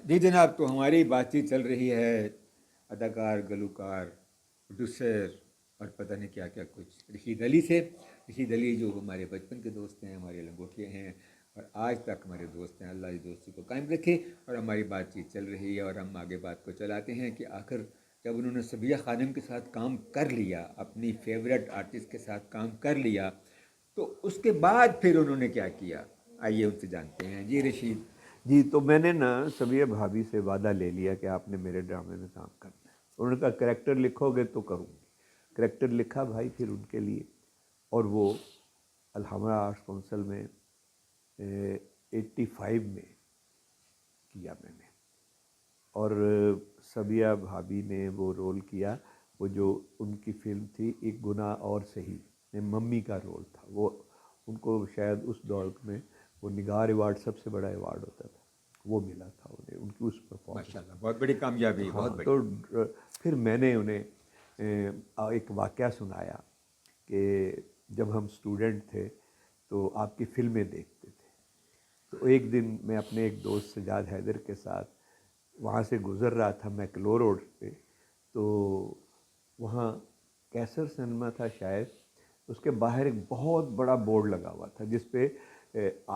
جی جناب، تو ہماری بات چیت چل رہی ہے اداکار، گلوکار، پروڈیوسر اور پتہ نہیں کیا کیا کچھ رشید علی سے۔ رشید علی جو ہمارے بچپن کے دوست ہیں، ہمارے لنگوٹے ہیں اور آج تک ہمارے دوست ہیں۔ اللہ اس دوستی کو قائم رکھے۔ اور ہماری بات چیت چل رہی ہے اور ہم آگے بات کو چلاتے ہیں کہ آخر جب انہوں نے صبیہ خانم کے ساتھ کام کر لیا، اپنی فیوریٹ آرٹسٹ کے ساتھ کام کر لیا، تو اس کے بعد پھر انہوں نے کیا کیا، آئیے ان سے جانتے ہیں۔ جی رشید۔ جی تو میں نے نا سبیہ بھابھی سے وعدہ لے لیا کہ آپ نے میرے ڈرامے میں کام کرنا ہے۔ انہوں نے کہا کریکٹر لکھو گے تو کروں گی۔ کریکٹر لکھا بھائی پھر ان کے لیے، اور وہ الحمرہ آرٹس کونسل میں 85 میں کیا میں نے، اور سبیہ بھابھی نے وہ رول کیا، وہ جو ان کی فلم تھی ایک گناہ اور صحیح میں ممی کا رول تھا۔ وہ ان کو شاید اس دور میں وہ نگار ایوارڈ سب سے بڑا ایوارڈ ہوتا تھا، وہ ملا تھا انہیں ان کی اس ماشاء پرفارمنس اللہ، میں۔ بہت بڑی کامیابی، ہاں بہت بڑی۔ تو پھر میں نے انہیں ایک واقعہ سنایا کہ جب ہم اسٹوڈنٹ تھے تو آپ کی فلمیں دیکھتے تھے۔ تو ایک دن میں اپنے ایک دوست سجاد حیدر کے ساتھ وہاں سے گزر رہا تھا میکلو روڈ پہ، تو وہاں کیسر سنیما تھا شاید، اس کے باہر ایک بہت بڑا بورڈ لگا ہوا تھا جس پہ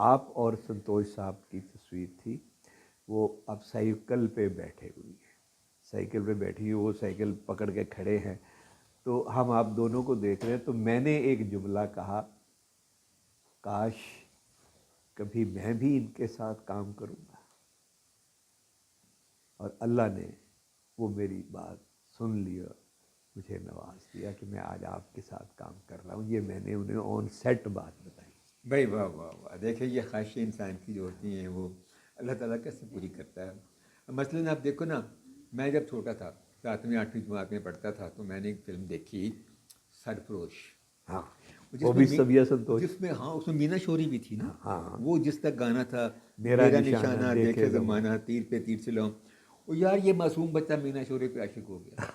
آپ اور سنتوش صاحب کی تصویر تھی۔ وہ اب سائیکل پہ بیٹھے ہوئی ہیں، سائیکل پہ بیٹھی ہوئی، وہ سائیکل پکڑ کے کھڑے ہیں، تو ہم آپ دونوں کو دیکھ رہے ہیں۔ تو میں نے ایک جملہ کہا، کاش کبھی میں بھی ان کے ساتھ کام کروں گا، اور اللہ نے وہ میری بات سن لی اور مجھے نواز دیا کہ میں آج آپ کے ساتھ کام کر رہا ہوں۔ یہ میں نے انہیں آن سیٹ بات بتائی۔ بھائی واہ واہ واہ، دیکھیں یہ خواہشیں انسان کی جو ہوتی ہیں وہ اللہ تعالیٰ کیسے پوری کرتا ہے۔ مثلاً آپ دیکھو نا، میں جب چھوٹا تھا، 7ویں 8ویں جماعت میں پڑھتا تھا، تو میں نے ایک فلم دیکھی سرفروش، ہاں وہ جس میں بھی سبیہ سنتوش۔ جس میں ہاں اس میں مینا شوری بھی تھی نا۔ ہاں ہاں، وہ جس تک گانا تھا، میرا میرا نشانہ نشانہ دیکھے دیکھے زمانہ۔ زمانہ، تیر پہ تیر چلاؤں۔ وہ یار یہ معصوم بچہ مینا شوری پہ عاشق ہو گیا،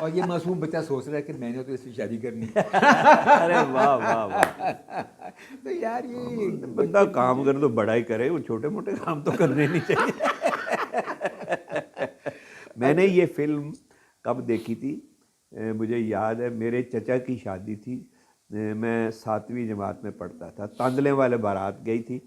اور یہ معصوم بچہ سوچ رہا ہے کہ میں نے تو اس سے شادی کرنی۔ ارے واہ واہ واہ، تو یار یہ بندہ بچپن کی کام کرے تو بڑا ہی کرے، وہ چھوٹے موٹے کام تو کرنے نہیں چاہیے۔ میں نے اچھا یہ فلم کب دیکھی تھی، مجھے یاد ہے میرے چچا کی شادی تھی، میں 7ویں جماعت میں پڑھتا تھا، تاندلے والے بارات گئی تھی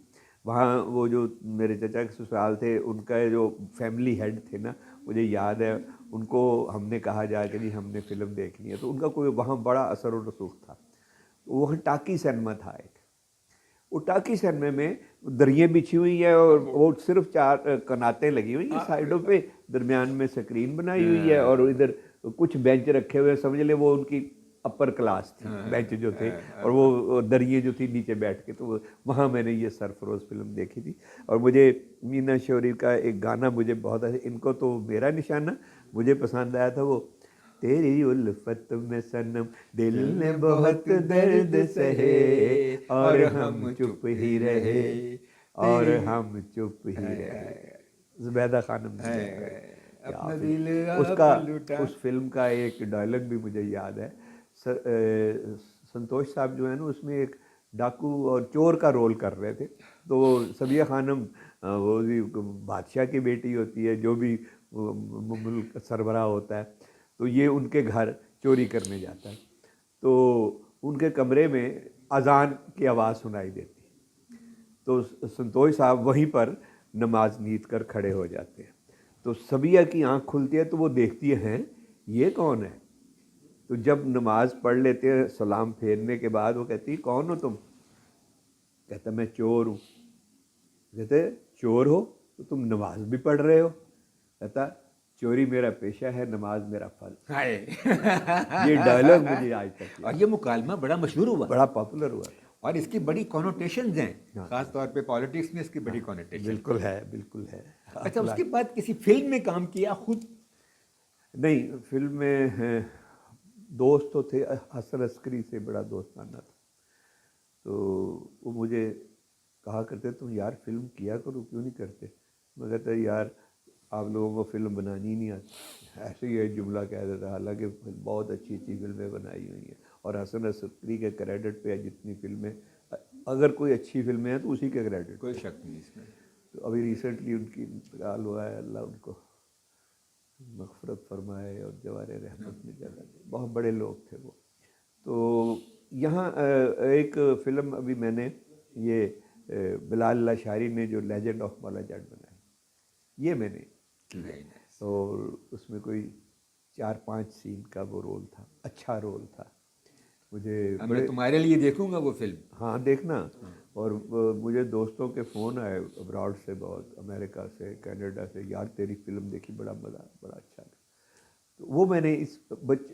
وہاں۔ وہ جو میرے چچا کے سسرال تھے، ان کا جو فیملی ہیڈ تھے نا، مجھے یاد ہے ان کو ہم نے کہا جا کہ جی ہم نے فلم دیکھنی ہے، تو ان کا کوئی وہاں بڑا اثر و رسوخ تھا۔ وہاں ٹاکی سینما تھا ایک، وہ ٹاکی سینما میں دریاں بچھی ہوئی ہیں اور وہ صرف 4 کناتیں لگی ہوئی ہیں سائڈوں پہ، درمیان میں سکرین بنائی ہوئی ہے، اور ادھر کچھ بینچ رکھے ہوئے، سمجھ لے وہ ان کی اپر کلاس تھی بینچ جو تھے، اور وہ دریاں جو تھی نیچے بیٹھ کے۔ تو وہاں میں نے یہ سرفروز فلم دیکھی تھی، اور مجھے مینا شوری کا ایک گانا مجھے بہت ان کو تو میرا نشانہ مجھے پسند آیا تھا، وہ تیری الفت میں صنم دل نے بہت درد سہے اور ہم چپ ہی رہے، اور ہم چپ ہی رہے۔ زبیدہ خانم نے گایا ہے، کیا اپنا دل فلم اس آپ کا، لٹا۔ اس فلم کا ایک ڈائلاگ بھی مجھے یاد ہے۔ سنتوش صاحب جو ہے نا اس میں ایک ڈاکو اور چور کا رول کر رہے تھے، تو وہ سبیہ خانم وہ بھی بادشاہ کی بیٹی ہوتی ہے، جو بھی ملک سربراہ ہوتا ہے، تو یہ ان کے گھر چوری کرنے جاتا ہے، تو ان کے کمرے میں اذان کی آواز سنائی دیتی، تو سنتوش صاحب وہیں پر نماز نیت کر کھڑے ہو جاتے ہیں۔ تو سبیہ کی آنکھ کھلتی ہے تو وہ دیکھتی ہیں یہ کون ہے، تو جب نماز پڑھ لیتے ہیں سلام پھیرنے کے بعد، وہ کہتی کون ہو تم؟ کہتا میں چور ہوں۔ کہتے چور ہو تو تم نماز بھی پڑھ رہے ہو؟ کہتا چوری میرا پیشہ ہے، نماز میرا فرض۔ ہائے یہ ڈائلاگ مجھے آج تک اور یاد یہ مکالمہ بڑا مشہور ہوا، بڑا پاپولر ہوا تھا۔ اور اس کی بڑی کونوٹیشنز ہیں، ہاں خاص طور پہ پالیٹکس میں اس کی بڑی کونوٹیشنز بالکل ہیں۔ ہے، بالکل ہے۔ اچھا، اس کے بعد کسی فلم میں کام کیا خود؟ نہیں، فلم میں دوست تو تھے، حسن عسکری سے بڑا دوستانہ تھا، تو وہ مجھے کہا کرتے تم یار فلم کیا کرو، کیوں نہیں کرتے؟ میں کہتا یار آپ لوگوں کو فلم بنانی ہی نہیں آتی، ایسے ہی ایک جملہ کہہ دیتا، حالانکہ بہت اچھی اچھی فلمیں بنائی ہوئی ہیں، اور حسن عسکری کے کریڈٹ پہ جتنی فلمیں، اگر کوئی اچھی فلمیں ہیں تو اسی کے کریڈٹ کوئی پہ۔ شک نہیں اس میں۔ تو ابھی ریسنٹلی ان کی انتقال ہوا ہے، اللہ ان کو مغفرت فرمائے اور جوار رحمت میں جگہ دے، بہت بڑے لوگ تھے وہ۔ تو یہاں ایک فلم ابھی میں نے یہ بلال اللہ شاعری نے جو لیجنڈ آف مولا جٹ بنائی، یہ میں نے، اور اس میں کوئی 4-5 سین کا وہ رول تھا، اچھا رول تھا مجھے میں تمہارے لیے دیکھوں گا وہ فلم۔ ہاں دیکھنا۔ اور مجھے دوستوں کے فون آئے ابراڈ سے، بہت، امریکہ سے، کینیڈا سے، یار تیری فلم دیکھی، بڑا مزہ، بڑا اچھا لگا۔ تو وہ میں نے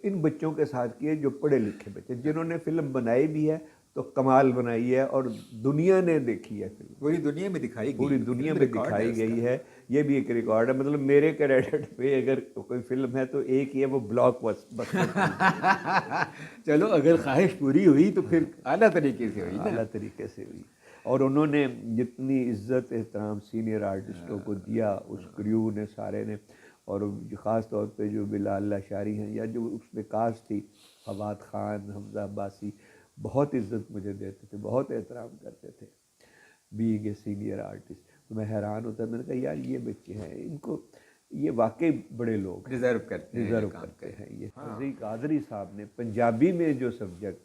ان بچوں کے ساتھ کیے جو پڑھے لکھے بچے، جنہوں نے فلم بنائی بھی ہے تو کمال بنائی ہے اور دنیا نے دیکھی ہے فلم، پوری دنیا میں دکھائی گئی، پوری دنیا میں دکھائی گئی ہے۔ یہ بھی ایک ریکارڈ ہے، مطلب میرے کریڈٹ پہ اگر کوئی فلم ہے تو ایک ہی ہے، وہ بلاک بسٹر۔ چلو اگر خواہش پوری ہوئی تو پھر اعلیٰ طریقے سے ہوئی نا، اعلیٰ طریقے سے ہوئی۔ اور انہوں نے جتنی عزت احترام سینئر آرٹسٹوں کو دیا، اس کریو نے سارے نے، اور خاص طور پہ جو بلال اللہ شاعری ہیں یا جو اس میں کاسٹ تھی، فواد خان، حمزہ عباسی، بہت عزت مجھے دیتے تھے، بہت احترام کرتے تھے بینگ اے سینئر آرٹسٹ۔ تو میں حیران ہوتا، میں نے کہا یار یہ بچے ہیں، ان کو یہ واقعی بڑے لوگ ڈیزرو کرتے ہیں، ڈیزرو کرتے ہیں۔ یہ فضل قادری صاحب نے پنجابی میں جو سبجیکٹ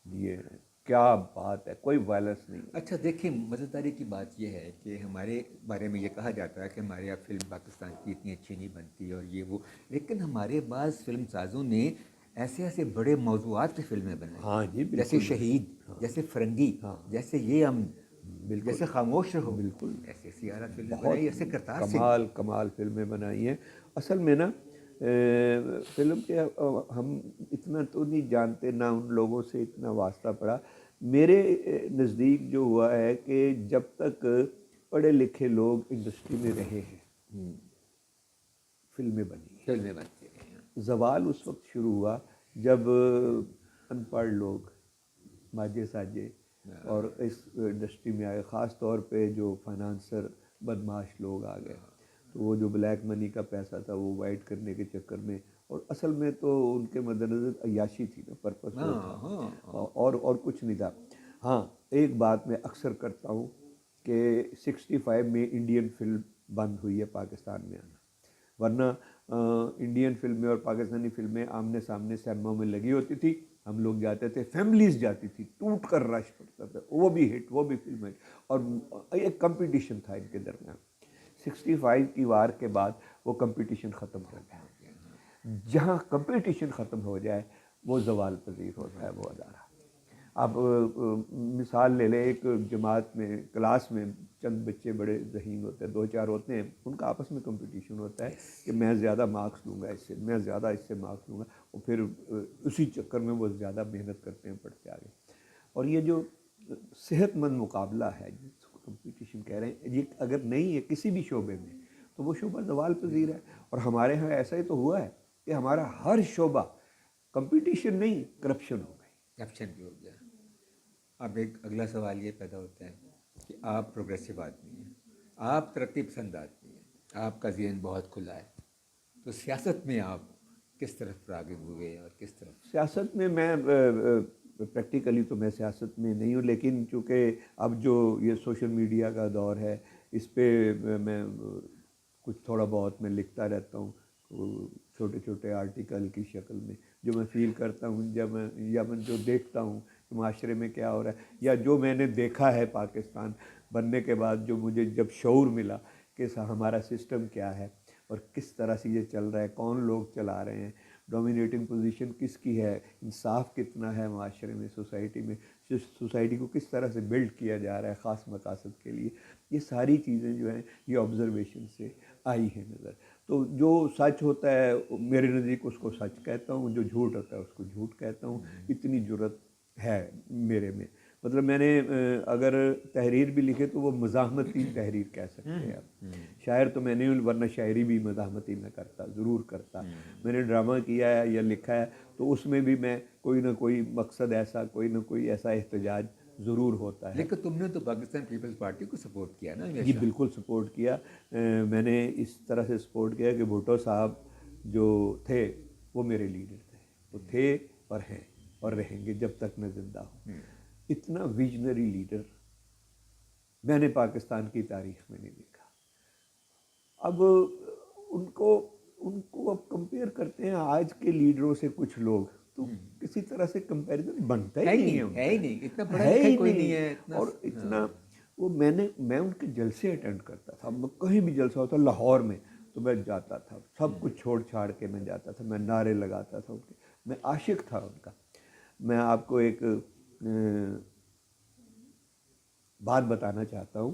دیے ہیں، کیا بات ہے، کوئی وائلنس نہیں۔ اچھا دیکھیں، مزیداری کی بات یہ ہے کہ ہمارے بارے میں یہ کہا جاتا ہے کہ ہمارے یہاں فلم پاکستان کی اتنی اچھی نہیں بنتی اور یہ وہ، لیکن ہمارے بعض فلم سازوں نے ایسے ایسے بڑے موضوعات پہ فلمیں بنائی، ہاں جی بالکل، جیسے شہید، جیسے فرنگی، جیسے یہ ہم جیسے خاموش رہو، بالکل، ایسے ایسی اعلیٰ فلمیں بنائی، ایسے کرتار سنگھ۔ کمال فلمیں بنائی ہیں۔ اصل میں نا فلم کے ہم اتنا تو نہیں جانتے، نہ ان لوگوں سے اتنا واسطہ پڑا۔ میرے نزدیک جو ہوا ہے کہ جب تک پڑھے لکھے لوگ انڈسٹری میں رہے ہیں، فلمیں بنی ہیں۔ فلمیں بنتی ہیں۔ زوال اس وقت شروع ہوا جب ان پڑھ لوگ، ماجے ساجے، اور اس انڈسٹری میں آئے، خاص طور پہ جو فائنانسر بدماش لوگ آ گئے، تو وہ جو بلیک منی کا پیسہ تھا وہ وائٹ کرنے کے چکر میں، اور اصل میں تو ان کے مد نظر عیاشی تھی نا، پرپس وہ تھا، اور کچھ نہیں تھا۔ ہاں ایک بات میں اکثر کرتا ہوں کہ 65 میں انڈین فلم بند ہوئی ہے پاکستان میں آنا، ورنہ انڈین فلمیں اور پاکستانی فلمیں آمنے سامنے سینموں میں لگی ہوتی تھی، ہم لوگ جاتے تھے، فیملیز جاتی تھی، ٹوٹ کر رش پڑتا تھا، وہ بھی ہٹ، وہ بھی فلم ہٹ، اور ایک کمپٹیشن تھا ان کے درمیان۔ 65 کی وار کے بعد وہ کمپٹیشن ختم ہو گیا۔ جہاں کمپٹیشن ختم ہو جائے وہ زوال پذیر ہوتا ہے وہ ادارہ۔ اب مثال لے لیں، ایک جماعت میں، کلاس میں چند بچے بڑے ذہین ہوتے ہیں، 2-4 ہوتے ہیں، ان کا آپس میں کمپٹیشن ہوتا ہے کہ میں زیادہ مارکس لوں گا اس سے، میں زیادہ اس سے مارکس لوں گا، اور پھر اسی چکر میں وہ زیادہ محنت کرتے ہیں، پڑھتے آگے۔ اور یہ جو صحت مند مقابلہ ہے جس کو کمپٹیشن کہہ رہے ہیں، یہ اگر نہیں ہے کسی بھی شعبے میں تو وہ شعبہ زوال پذیر ہے۔ اور ہمارے ہاں ایسا ہی تو ہوا ہے کہ ہمارا ہر شعبہ کمپٹیشن نہیں، کرپشن ہو گئی، کرپشن بھی ہو گیا۔ اب ایک اگلا سوال یہ پیدا ہوتا ہے کہ آپ پروگریسو آدمی ہیں، آپ ترقی پسند آدمی ہیں، آپ کا ذہن بہت کھلا ہے، تو سیاست میں آپ کس طرف راغب ہوئے اور کس طرف؟ سیاست میں پریکٹیکلی تو میں سیاست میں نہیں ہوں، لیکن چونکہ اب جو یہ سوشل میڈیا کا دور ہے، اس پہ میں کچھ تھوڑا بہت میں لکھتا رہتا ہوں، چھوٹے چھوٹے آرٹیکل کی شکل میں، جو میں فیل کرتا ہوں، یا میں جو دیکھتا ہوں کہ معاشرے میں کیا ہو رہا ہے، یا جو میں نے دیکھا ہے پاکستان بننے کے بعد، جو مجھے جب شعور ملا کہ ہمارا سسٹم کیا ہے اور کس طرح سے یہ چل رہا ہے، کون لوگ چلا رہے ہیں، ڈومینیٹنگ پوزیشن کس کی ہے، انصاف کتنا ہے معاشرے میں، سوسائٹی میں، سوسائٹی کو کس طرح سے بلڈ کیا جا رہا ہے خاص مقاصد کے لیے، یہ ساری چیزیں جو ہیں یہ آبزرویشن سے آئی ہیں نظر۔ تو جو سچ ہوتا ہے میرے نزدیک اس کو سچ کہتا ہوں، جو جھوٹ ہوتا ہے اس کو جھوٹ کہتا ہوں، اتنی جرت ہے میرے میں۔ مطلب میں نے اگر تحریر بھی لکھے تو وہ مزاحمتی تحریر کہہ سکتے ہیں آپ، شاعر تو میں نہیں، ورنہ شاعری بھی مزاحمتی میں کرتا، ضرور کرتا۔ میں نے ڈرامہ کیا ہے یا لکھا ہے تو اس میں بھی میں کوئی نہ کوئی مقصد ایسا، کوئی نہ کوئی ایسا احتجاج ضرور ہوتا ہے۔ لیکن تم نے تو پاکستان پیپلز پارٹی کو سپورٹ کیا نا؟ جی بالکل سپورٹ کیا، میں نے اس طرح سے سپورٹ کیا کہ بھٹو صاحب جو تھے وہ میرے لیڈر تھے، وہ تھے اور ہیں اور رہیں گے جب تک میں زندہ ہوں۔ اتنا ویژنری لیڈر میں نے پاکستان کی تاریخ میں نہیں دیکھا۔ اب ان کو اب کمپیئر کرتے ہیں آج کے لیڈروں سے کچھ لوگ، تو کسی طرح سے کمپیریزن بنتا ہی نہیں ہے ان ہے ہی کا، نہیں، اتنا پڑھا ہے لکھا ہی کوئی نہیں۔ نہیں ہے اتنا۔ اور اتنا وہ میں ان کے جلسے اٹینڈ کرتا تھا، کہیں بھی جلسہ ہوتا لاہور میں تو میں جاتا تھا، سب کچھ چھوڑ چھاڑ کے میں جاتا تھا، میں نعرے لگاتا تھا ان کے، میں عاشق تھا ان کا۔ میں آپ کو ایک بات بتانا چاہتا ہوں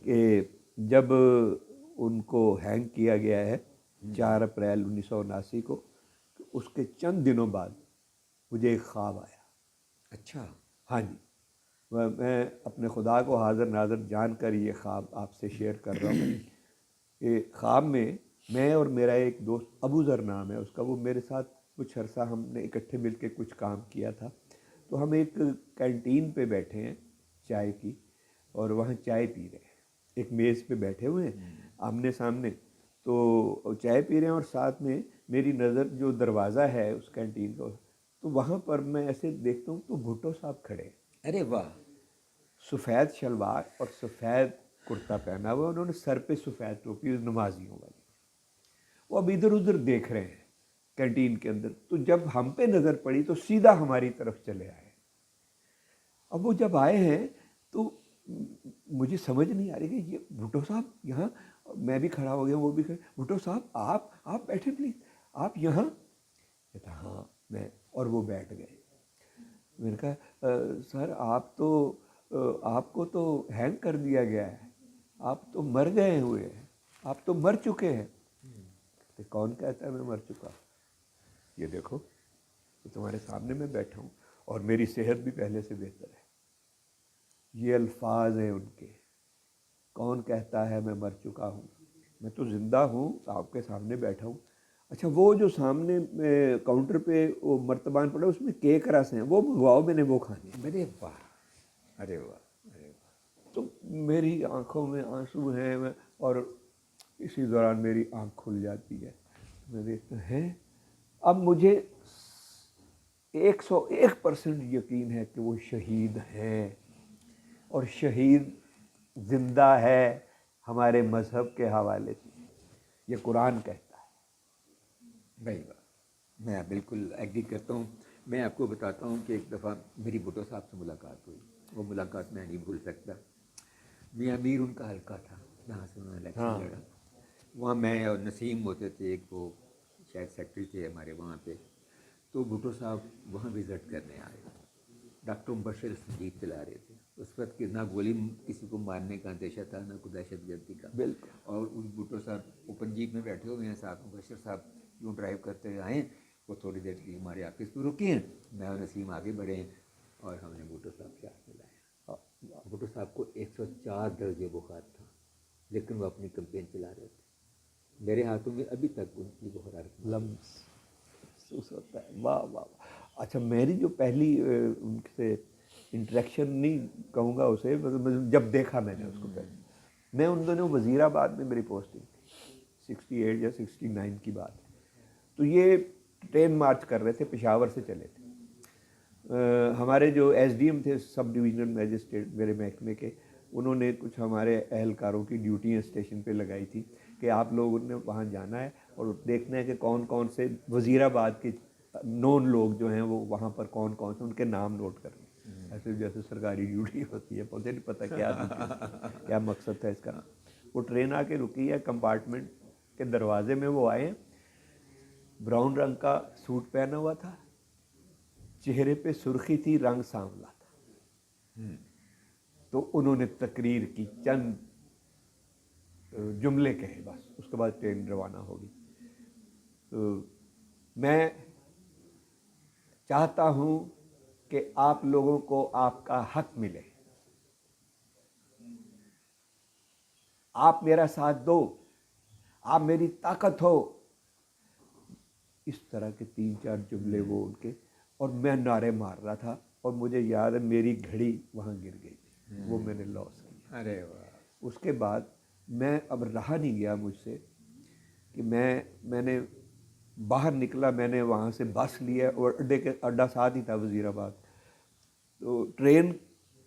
کہ جب ان کو ہینگ کیا گیا ہے 4 اپریل 1979 کو، تو اس کے چند دنوں بعد مجھے ایک خواب آیا۔ اچھا، ہاں جی، میں اپنے خدا کو حاضر ناظر جان کر یہ خواب آپ سے شیئر کر رہا ہوں کہ خواب میں اور میرا ایک دوست ابو ذر نام ہے اس کا، وہ میرے ساتھ کچھ عرصہ ہم نے اکٹھے مل کے کچھ کام کیا تھا، تو ہم ایک کینٹین پہ بیٹھے ہیں چائے کی، اور وہاں چائے پی رہے ہیں، ایک میز پہ بیٹھے ہوئے ہیں آمنے سامنے، تو چائے پی رہے ہیں، اور ساتھ میں میری نظر جو دروازہ ہے اس کینٹین کا، تو وہاں پر میں ایسے دیکھتا ہوں تو بھٹو صاحب کھڑے ہیں، ارے واہ، سفید شلوار اور سفید کرتا پہنا ہوا، انہوں نے سر پہ سفید ٹوپی نمازیوں والی، وہ اب ادھر ادھر دیکھ رہے ہیں کینٹین کے اندر، تو جب ہم پہ نظر پڑی تو سیدھا ہماری طرف چلے آئے۔ اب وہ جب آئے ہیں تو مجھے سمجھ نہیں آ رہی کہ یہ بھٹو صاحب یہاں، میں بھی کھڑا ہو گیا، وہ بھی کھڑے، بھٹو صاحب آپ بیٹھے پلیز، آپ یہاں؟ کہتا ہاں میں، اور وہ بیٹھ گئے۔ میں نے کہا سر آپ کو تو ہینگ کر دیا گیا ہے، آپ تو مر گئے ہوئے ہیں، آپ تو مر چکے ہیں۔ کہتے کون کہتا ہے میں مر چکا؟ یہ دیکھو کہ تمہارے سامنے میں بیٹھا ہوں اور میری صحت بھی پہلے سے بہتر ہے۔ یہ الفاظ ہیں ان کے، کون کہتا ہے میں مر چکا ہوں، میں تو زندہ ہوں، آپ کے سامنے بیٹھا ہوں۔ اچھا وہ جو سامنے کاؤنٹر پہ وہ مرتبان پڑا اس میں کیک رس ہیں، وہ منگواؤ، میں نے وہ کھانے ہیں۔ ارے واہ، ارے واہ، ارے واہ، تو میری آنکھوں میں آنسو ہیں، اور اسی دوران میری آنکھ کھل جاتی ہے، میں دیکھتا ہے، اب مجھے 101% یقین ہے کہ وہ شہید ہیں، اور شہید زندہ ہے ہمارے مذہب کے حوالے سے، یہ قرآن کہتا ہے۔ بھائی واہ، میں بالکل ایگری کرتا ہوں۔ میں آپ کو بتاتا ہوں کہ ایک دفعہ میری بھٹو صاحب سے ملاقات ہوئی، وہ ملاقات میں نہیں بھول سکتا۔ میاں میر ان کا حلقہ تھا جہاں سے انہوں نے الیکشن لڑا، وہاں میں اور نسیم ہوتے تھے، ایک وہ شاید سیکٹری تھے ہمارے وہاں پہ، تو بھٹو صاحب وہاں وزٹ کرنے آئے، ڈاکٹر مبشر سنجید چلا رہے تھے اس وقت کہ نہ گولی کسی کو مارنے کا اندیشہ تھا، نہ کوئی دہشت گردی کا، بالکل، اور ان بھٹو صاحب اوپن جیپ میں بیٹھے ہوئے ہیں، ساتھ مبشر صاحب یوں ڈرائیو کرتے ہوئے آئے، وہ تھوڑی دیر کے لیے ہمارے آفس پہ رکے ہیں، میں اور نسیم آگے بڑھے ہیں، اور ہم نے بھٹو صاحب سے ہاتھ ملایا۔ بھٹو صاحب کو 104 درجے بخار تھا، لیکن وہ اپنی کمپین چلا رہے تھے، میرے ہاتھوں میں ابھی تک ان کی وہ حرارت لمس محسوس ہوتا ہے۔ واہ واہ واہ۔ اچھا میری جو پہلی ان سے انٹریکشن نہیں کہوں گا اسے، مطلب جب دیکھا میں نے اس کو پہلے، میں ان دنوں وزیر آباد میں میری پوسٹنگ تھی، 68 یا 69 کی بات ہے، تو یہ ٹرین مارچ کر رہے تھے، پشاور سے چلے تھے، ہمارے جو ایس ڈی ایم تھے سب ڈویژنل میجسٹریٹ میرے محکمے کے، انہوں نے کچھ ہمارے اہلکاروں کی ڈیوٹیاں اسٹیشن پہ لگائی تھی کہ آپ لوگوں نے وہاں جانا ہے اور دیکھنا ہے کہ کون کون سے وزیر آباد کے نون لوگ جو ہیں وہ وہاں پر کون کون سے، ان کے نام نوٹ کرنے، ایسے جیسے سرکاری ڈیوٹی ہوتی ہے، مجھے نہیں پتہ کیا کیا مقصد تھا اس کا۔ وہ ٹرین آ کے رکی ہے، کمپارٹمنٹ کے دروازے میں وہ آئے ہیں، براؤن رنگ کا سوٹ پہنا ہوا تھا، چہرے پہ سرخی تھی، رنگ سانولا تھا، تو انہوں نے تقریر کی، چند جملے کہے بس، اس کے بعد ٹرین روانہ ہوگی۔ تو میں چاہتا ہوں کہ آپ لوگوں کو آپ کا حق ملے، آپ میرا ساتھ دو، آپ میری طاقت ہو، اس طرح کے 3-4 جملے وہ ان کے، اور میں نعرے مار رہا تھا، اور مجھے یاد ہے میری گھڑی وہاں گر گئی تھی، وہ میں نے لاس کی۔ ارے واہ، اس کے بعد میں اب رہا نہیں گیا مجھ سے کہ میں نے باہر نکلا، میں نے وہاں سے بس لیا، اور اڈا ساتھ ہی تھا وزیر آباد، تو ٹرین